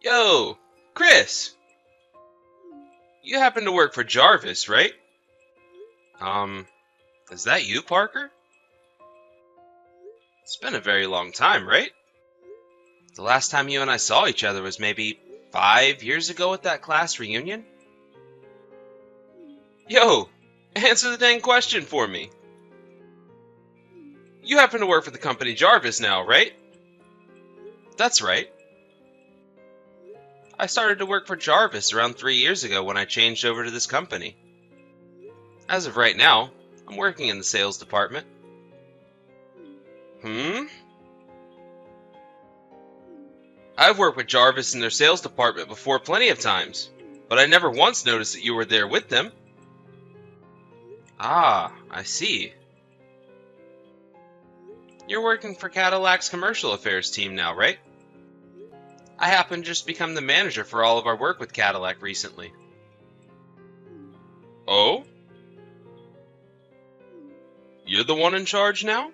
Yo, Chris, you happen to work for Jarvis, right? Um, is that you, Parker? It's been a very long time, right? The last time you and I saw each other was maybe 5 years ago at that class reunion? Yo, answer the dang question for me. You happen to work for the company Jarvis now, right? That's right. I started to work for Jarvis around 3 years ago when I changed over to this company. As of right now, I'm working in the sales department. Hmm? I've worked with Jarvis in their sales department before plenty of times, but I never once noticed that you were there with them. Ah, I see. You're working for Cadillac's commercial affairs team now, right? I happen to just become the manager for all of our work with Cadillac recently. Oh? You're the one in charge now?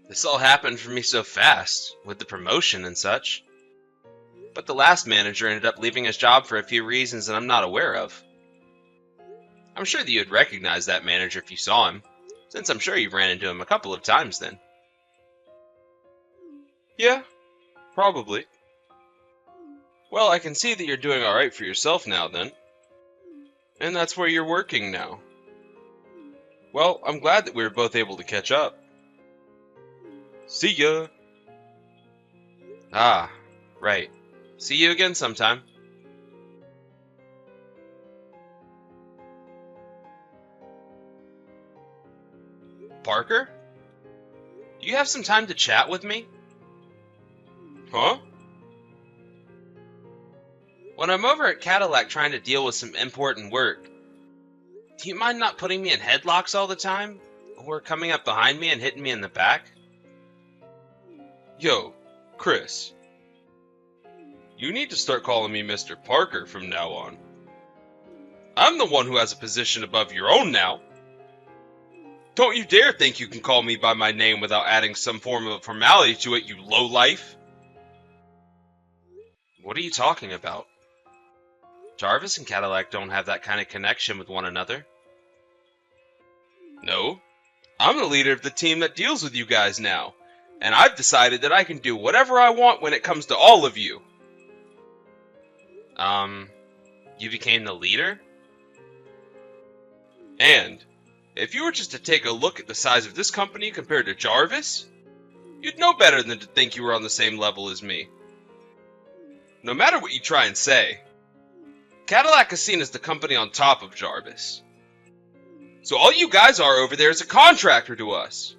This all happened for me so fast, with the promotion and such. But the last manager ended up leaving his job for a few reasons that I'm not aware of. I'm sure that you'd recognize that manager if you saw him, since I'm sure you ran into him a couple of times then. Yeah, probably. Well, I can see that you're doing alright for yourself now then. And that's where you're working now. Well, I'm glad that we were both able to catch up. See ya! Ah, right. See you again sometime. Parker? Do you have some time to chat with me? Huh? When I'm over at Cadillac trying to deal with some important work, do you mind not putting me in headlocks all the time? Or coming up behind me and hitting me in the back? Yo, Chris. You need to start calling me Mr. Parker from now on. I'm the one who has a position above your own now. Don't you dare think you can call me by my name without adding some form of formality to it, you lowlife. What are you talking about? Jarvis and Cadillac don't have that kind of connection with one another. No, I'm the leader of the team that deals with you guys now, and I've decided that I can do whatever I want when it comes to all of you. You became the leader? And if you were just to take a look at the size of this company compared to Jarvis, you'd know better than to think you were on the same level as me. No matter what you try and say, Cadillac is seen as the company on top of Jarvis. So all you guys are over there is a contractor to us.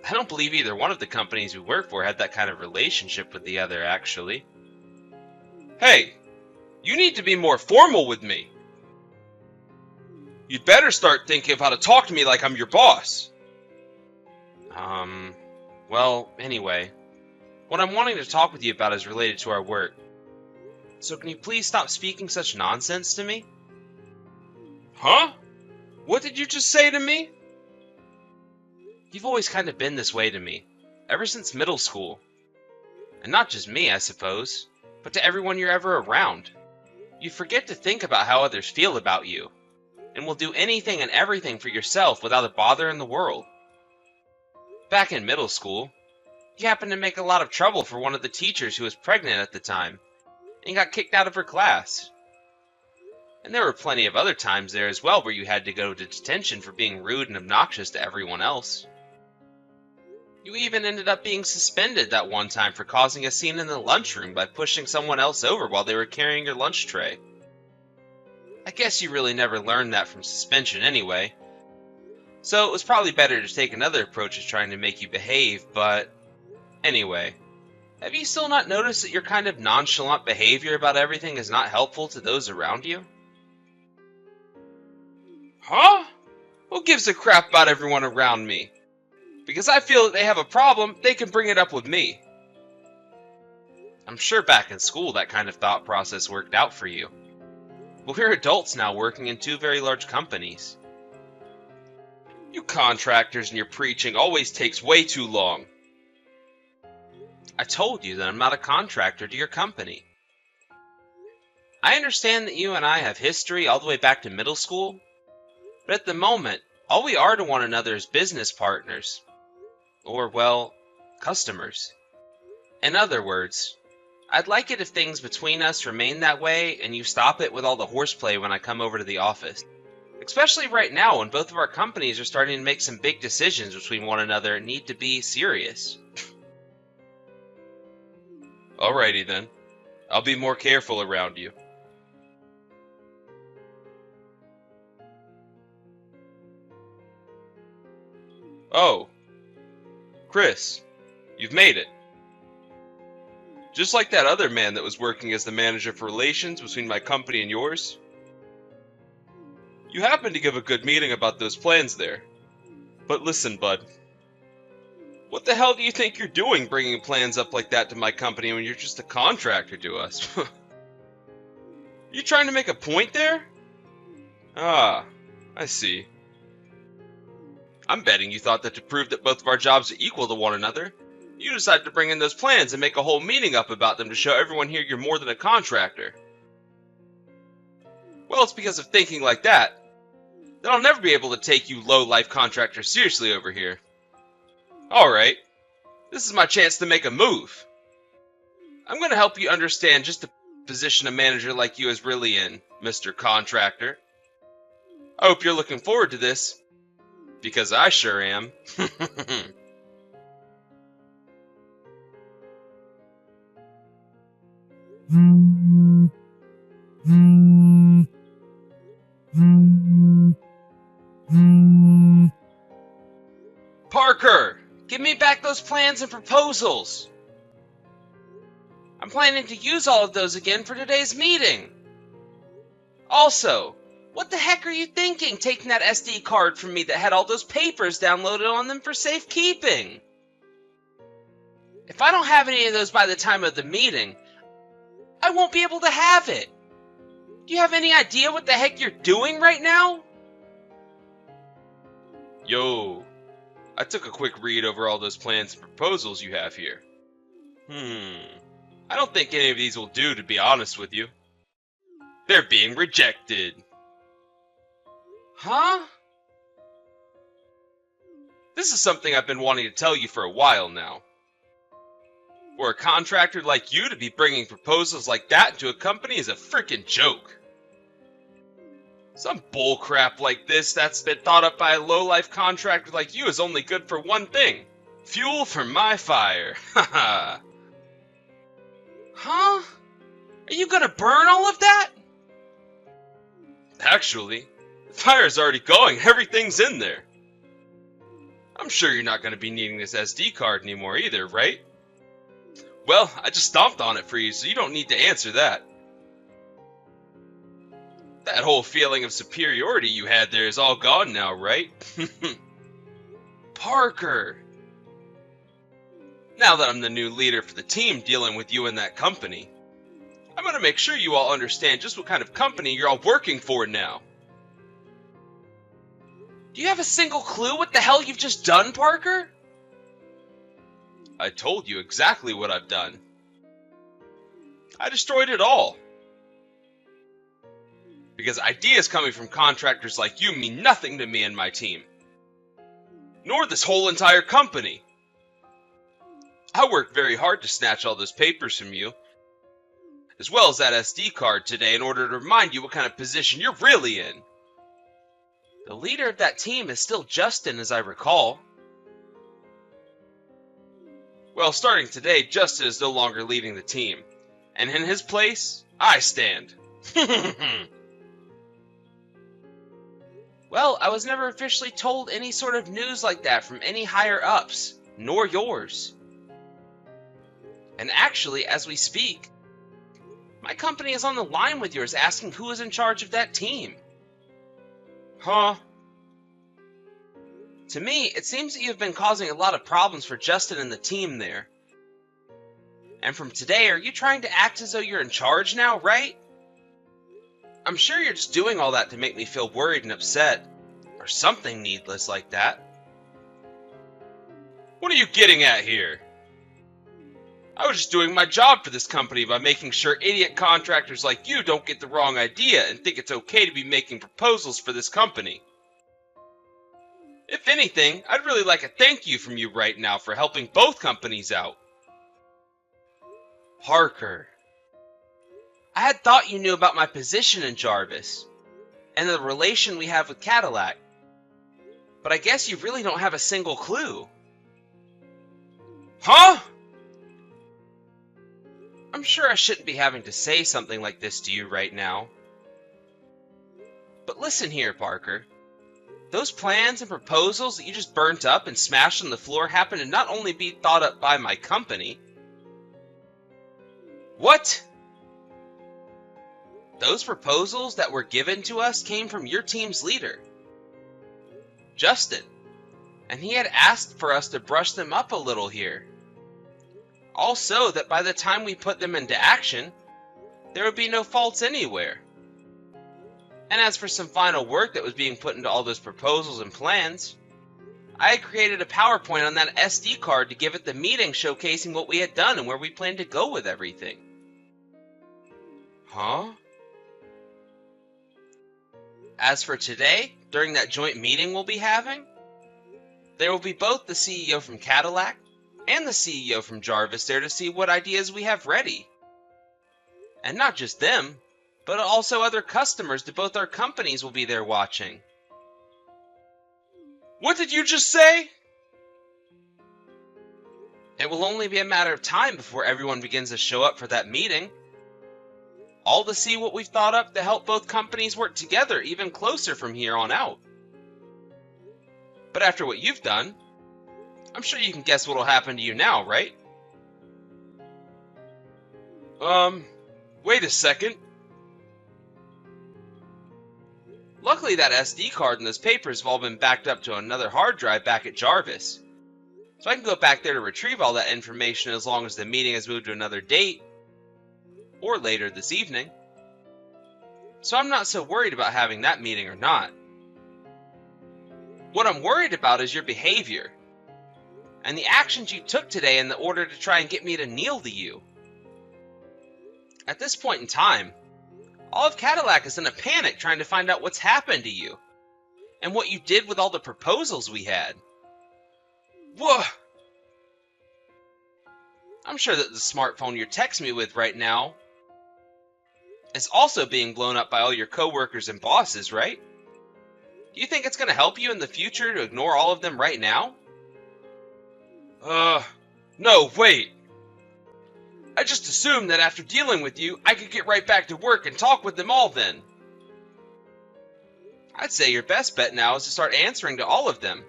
I don't believe either one of the companies we work for had that kind of relationship with the other, actually. Hey, you need to be more formal with me. You'd better start thinking of how to talk to me like I'm your boss. Well, anyway, what I'm wanting to talk with you about is related to our work. So can you please stop speaking such nonsense to me? Huh? What did you just say to me? You've always kind of been this way to me, ever since middle school. And not just me, I suppose, but to everyone you're ever around. You forget to think about how others feel about you, and will do anything and everything for yourself without a bother in the world. Back in middle school, you happened to make a lot of trouble for one of the teachers who was pregnant at the time, and got kicked out of her class. And there were plenty of other times there as well where you had to go to detention for being rude and obnoxious to everyone else. You even ended up being suspended that one time for causing a scene in the lunchroom by pushing someone else over while they were carrying your lunch tray. I guess you really never learned that from suspension anyway, so it was probably better to take another approach as trying to make you behave, but anyway, have you still not noticed that your kind of nonchalant behavior about everything is not helpful to those around you? Huh? Who gives a crap about everyone around me? Because I feel that they have a problem, they can bring it up with me. I'm sure back in school that kind of thought process worked out for you. But we're adults now working in two very large companies. You contractors and your preaching always takes way too long. I told you that I'm not a contractor to your company. I understand that you and I have history all the way back to middle school, but at the moment, all we are to one another is business partners. Or, well, customers. In other words, I'd like it if things between us remain that way and you stop it with all the horseplay when I come over to the office. Especially right now when both of our companies are starting to make some big decisions between one another and need to be serious. Alrighty then. I'll be more careful around you. Oh, Chris, you've made it. Just like that other man that was working as the manager for relations between my company and yours. You happened to give a good meeting about those plans there. But listen, bud. What the hell do you think you're doing bringing plans up like that to my company when you're just a contractor to us? You trying to make a point there? Ah, I see. I'm betting you thought that to prove that both of our jobs are equal to one another, you decided to bring in those plans and make a whole meeting up about them to show everyone here you're more than a contractor. Well, it's because of thinking like that I'll never be able to take you low-life contractors seriously over here. Alright, this is my chance to make a move. I'm going to help you understand just the position a manager like you is really in, Mr. Contractor. I hope you're looking forward to this, because I sure am. Parker, give me back those plans and proposals. I'm planning to use all of those again for today's meeting. Also, what the heck are you thinking taking that SD card from me that had all those papers downloaded on them for safekeeping? If I don't have any of those by the time of the meeting, I won't be able to have it. Do you have any idea what the heck you're doing right now? Yo, I took a quick read over all those plans and proposals you have here. I don't think any of these will do, to be honest with you. They're being rejected. Huh? This is something I've been wanting to tell you for a while now. For a contractor like you to be bringing proposals like that to a company is a freaking joke. Some bullcrap like this that's been thought up by a low-life contractor like you is only good for one thing. Fuel for my fire. Haha. Huh? Are you gonna burn all of that? Actually, the fire's already going. Everything's in there. I'm sure you're not gonna be needing this SD card anymore either, right? Well, I just stomped on it for you, so you don't need to answer that. That whole feeling of superiority you had there is all gone now, right? Parker! Now that I'm the new leader for the team dealing with you and that company, I'm gonna make sure you all understand just what kind of company you're all working for now. Do you have a single clue what the hell you've just done, Parker? I told you exactly what I've done. I destroyed it all. Because ideas coming from contractors like you mean nothing to me and my team. Nor this whole entire company. I worked very hard to snatch all those papers from you, as well as that SD card today in order to remind you what kind of position you're really in. The leader of that team is still Justin, as I recall. Well, starting today, Justin is no longer leading the team, and in his place, I stand. Well, I was never officially told any sort of news like that from any higher-ups, nor yours. And actually, as we speak, my company is on the line with yours asking who is in charge of that team. Huh? To me, it seems that you've been causing a lot of problems for Justin and the team there. And from today, are you trying to act as though you're in charge now, right? I'm sure you're just doing all that to make me feel worried and upset, or something needless like that. What are you getting at here? I was just doing my job for this company by making sure idiot contractors like you don't get the wrong idea and think it's okay to be making proposals for this company. If anything, I'd really like a thank you from you right now for helping both companies out. Parker. I had thought you knew about my position in Jarvis, and the relation we have with Cadillac, but I guess you really don't have a single clue. Huh? I'm sure I shouldn't be having to say something like this to you right now. But listen here, Parker. Those plans and proposals that you just burnt up and smashed on the floor happen to not only be thought up by my company. What? Those proposals that were given to us came from your team's leader, Justin, and he had asked for us to brush them up a little here. Also, that by the time we put them into action, there would be no faults anywhere. And as for some final work that was being put into all those proposals and plans, I had created a PowerPoint on that SD card to give at the meeting showcasing what we had done and where we planned to go with everything. Huh? As for today, during that joint meeting we'll be having, there will be both the CEO from Cadillac and the CEO from Jarvis there to see what ideas we have ready. And not just them, but also other customers to both our companies will be there watching. What did you just say? It will only be a matter of time before everyone begins to show up for that meeting. All to see what we've thought up to help both companies work together even closer from here on out. But after what you've done, I'm sure you can guess what'll happen to you now, right? Wait a second. Luckily that SD card and those papers have all been backed up to another hard drive back at Jarvis. So I can go back there to retrieve all that information as long as the meeting has moved to another date, or later this evening. So I'm not so worried about having that meeting or not. What I'm worried about is your behavior, and the actions you took today in the order to try and get me to kneel to you. At this point in time, all of Cadillac is in a panic trying to find out what's happened to you, and what you did with all the proposals we had. Whoa! I'm sure that the smartphone you're texting me with right now is also being blown up by all your coworkers and bosses, right? Do you think it's going to help you in the future to ignore all of them right now? No, wait. I just assumed that after dealing with you, I could get right back to work and talk with them all then. I'd say your best bet now is to start answering to all of them,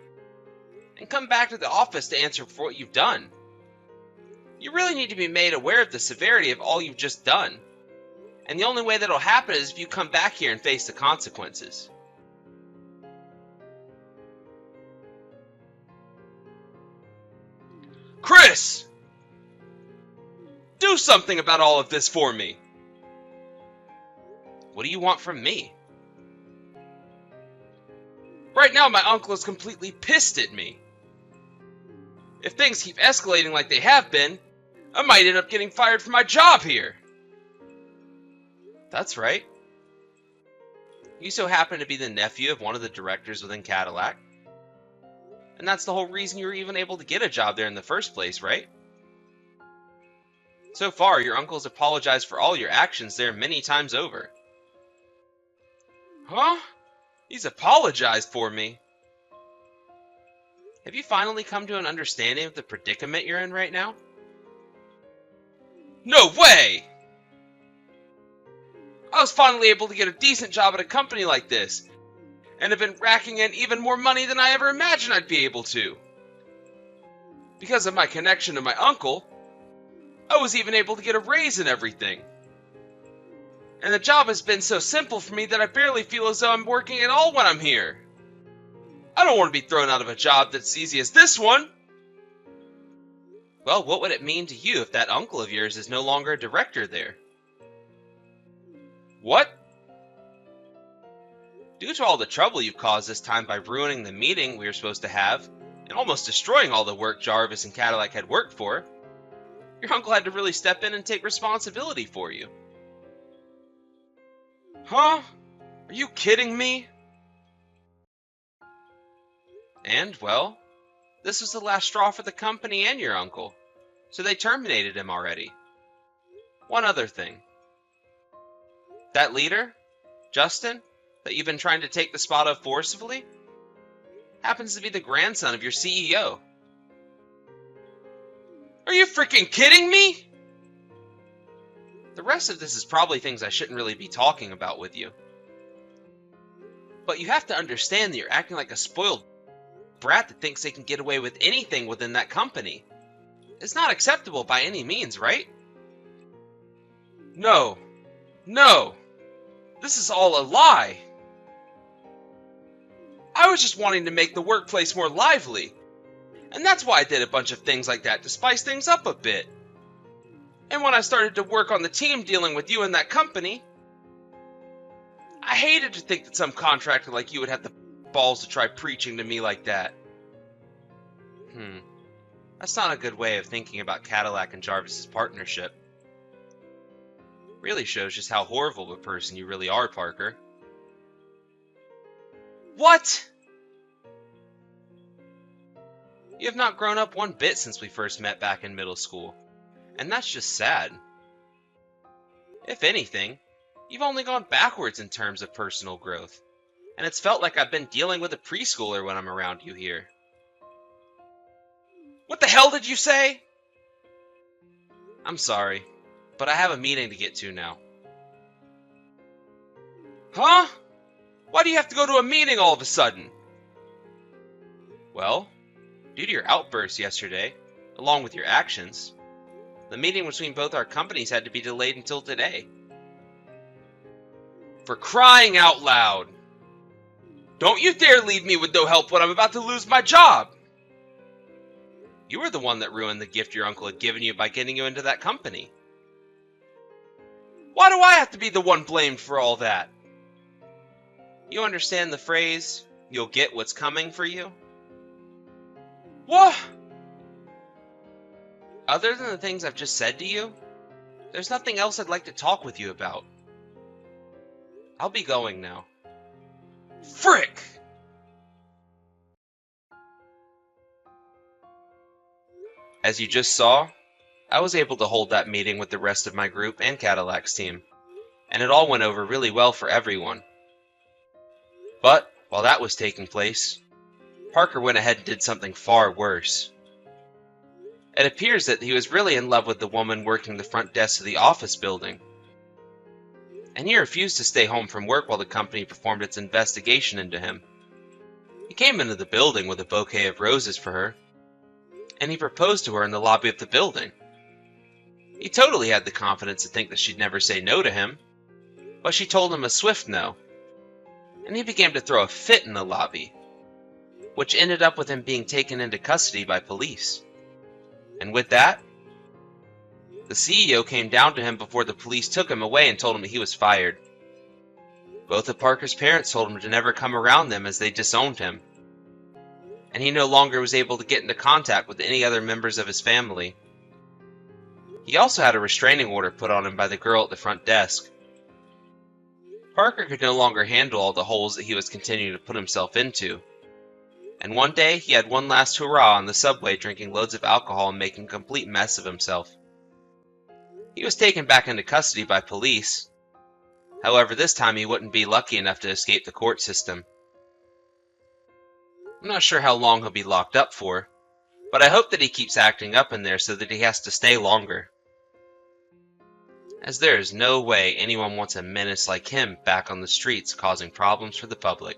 and come back to the office to answer for what you've done. You really need to be made aware of the severity of all you've just done, and the only way that'll happen is if you come back here and face the consequences. Chris! Do something about all of this for me! What do you want from me? Right now my uncle is completely pissed at me. If things keep escalating like they have been, I might end up getting fired from my job here. That's right. You so happen to be the nephew of one of the directors within Cadillac. And that's the whole reason you were even able to get a job there in the first place, right? So far, your uncle has apologized for all your actions there many times over. Huh? He's apologized for me? Have you finally come to an understanding of the predicament you're in right now? No way! I was finally able to get a decent job at a company like this, and have been racking in even more money than I ever imagined I'd be able to. Because of my connection to my uncle, I was even able to get a raise and everything. And the job has been so simple for me that I barely feel as though I'm working at all when I'm here. I don't want to be thrown out of a job that's easy as this one. Well, what would it mean to you if that uncle of yours is no longer a director there? What? Due to all the trouble you've caused this time by ruining the meeting we were supposed to have, and almost destroying all the work Jarvis and Cadillac had worked for, Your uncle had to really step in and take responsibility for you. Huh? Are you kidding me? And, well, this was the last straw for the company and your uncle, so they terminated him already. One other thing. That leader, Justin, that you've been trying to take the spot of forcibly, happens to be the grandson of your CEO. Are you freaking kidding me? The rest of this is probably things I shouldn't really be talking about with you. But you have to understand that you're acting like a spoiled brat that thinks they can get away with anything within that company. It's not acceptable by any means, right? No. No. This is all a lie. I was just wanting to make the workplace more lively. And that's why I did a bunch of things like that to spice things up a bit. And when I started to work on the team dealing with you and that company, I hated to think that some contractor like you would have the balls to try preaching to me like that. That's not a good way of thinking about Cadillac and Jarvis's partnership. Really shows just how horrible of a person you really are, Parker. What? You have not grown up one bit since we first met back in middle school, and that's just sad. If anything, you've only gone backwards in terms of personal growth, and it's felt like I've been dealing with a preschooler when I'm around you here. What the hell did you say? I'm sorry, but I have a meeting to get to now. Huh? Why do you have to go to a meeting all of a sudden? Well, due to your outburst yesterday, along with your actions, the meeting between both our companies had to be delayed until today. For crying out loud! Don't you dare leave me with no help when I'm about to lose my job! You were the one that ruined the gift your uncle had given you by getting you into that company. Why do I have to be the one blamed for all that? You understand the phrase, you'll get what's coming for you? What? Other than the things I've just said to you, there's nothing else I'd like to talk with you about. I'll be going now. Frick! As you just saw, I was able to hold that meeting with the rest of my group and Cadillac's team, and it all went over really well for everyone. But, while that was taking place, Parker went ahead and did something far worse. It appears that he was really in love with the woman working the front desk of the office building, and he refused to stay home from work while the company performed its investigation into him. He came into the building with a bouquet of roses for her, and he proposed to her in the lobby of the building. He totally had the confidence to think that she'd never say no to him, but she told him a swift no, and he began to throw a fit in the lobby, which ended up with him being taken into custody by police. And with that, the CEO came down to him before the police took him away and told him that he was fired. Both of Parker's parents told him to never come around them as they disowned him, and he no longer was able to get into contact with any other members of his family. He also had a restraining order put on him by the girl at the front desk. Parker could no longer handle all the holes that he was continuing to put himself into, and one day he had one last hurrah on the subway, drinking loads of alcohol and making a complete mess of himself. He was taken back into custody by police. However, this time he wouldn't be lucky enough to escape the court system. I'm not sure how long he'll be locked up for, but I hope that he keeps acting up in there so that he has to stay longer, as there is no way anyone wants a menace like him back on the streets causing problems for the public.